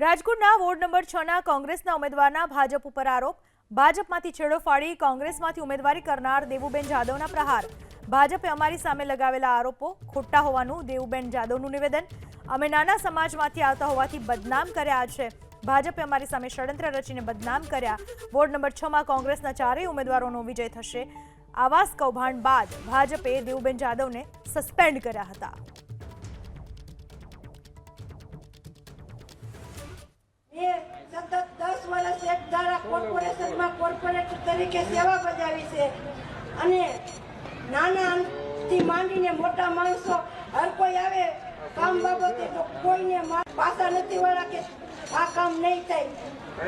રાજકોટના ward number 6ના કોંગ્રેસના ઉમેદવારના ભાજપ ઉપર આરોપ। ભાજપમાંથી છેડો ફાડી કોંગ્રેસમાંથી ઉમેદવારી કરનાર દેવુબેન જાદવના પ્રહાર। ભાજપે અમારી સામે લગાવેલા આરોપો ખોટા હોવાનું દેવુબેન જાદવનું નિવેદન। અમે નાના સમાજમાંથી આવતા હોવાથી બદનામ કર્યા છે। ભાજપે અમારી સામે ષડયંત્ર રચીને બદનામ કર્યા। વોર્ડ નંબર 6માં કોંગ્રેસના ચારેય ઉમેદવારોનો વિજય થશે। આવાસ કૌભાંડ બાદ ભાજપે દેવુબેન જાદવને સસ્પેન્ડ કર્યા હતા। સતત 10 વર્ષ એક ધારા કોર્પોરેશનમાં કોર્પોરેટર તરીકે સેવા બજાવી છે અને નાનાથી માંડીને મોટા માણસો હર કોઈ આવે કામ બાબતે તો કોઈને પાછા નથી વળા કે આ કામ નહીં થાય।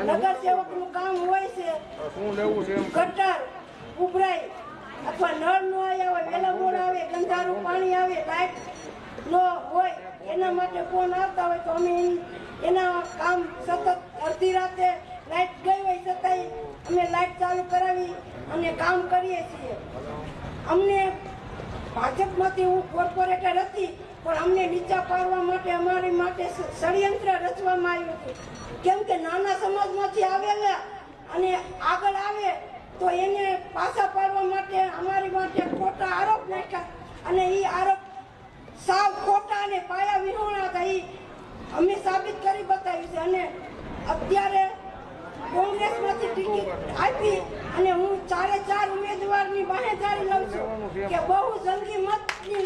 નગર સેવકનું કામ હોય છે ગટર ઉભરાય અથવા નળ નો આવ્યા હોય વેલા મોડ આવે ગંધારું પાણી આવે લાઈટ નો હોય એના માટે ફોન આવતા હોય તો અમે એના કામ સતત અડધી રાતે લાઈટ ગઈ હોય છતાંય અમે લાઈટ ચાલુ કરાવી અને કામ કરીએ છીએ। અમને ભાજપમાંથી હું કોર્પોરેટર હતી પણ અમને નીચા પાડવા માટે અમારી માટે ષડયંત્ર રચવામાં આવ્યું હતું કેમ કે નાના સમાજમાંથી આવેલા અને આગળ આવે તો એને પાછા પાડવા માટે અમારી માટે ખોટા આરોપ નાખ્યા અને એ આરોપ સાવ ખોટા અને પાયા વિહોણા હતા। એ અમે સાબિત કરી બતાવી છે અને અત્યારે કોંગ્રેસમાંથી ટિકિટ આપી અને હું 4 ઉમેદવારની બાહેધરી લઉં છું કે બહુ જંગી મતની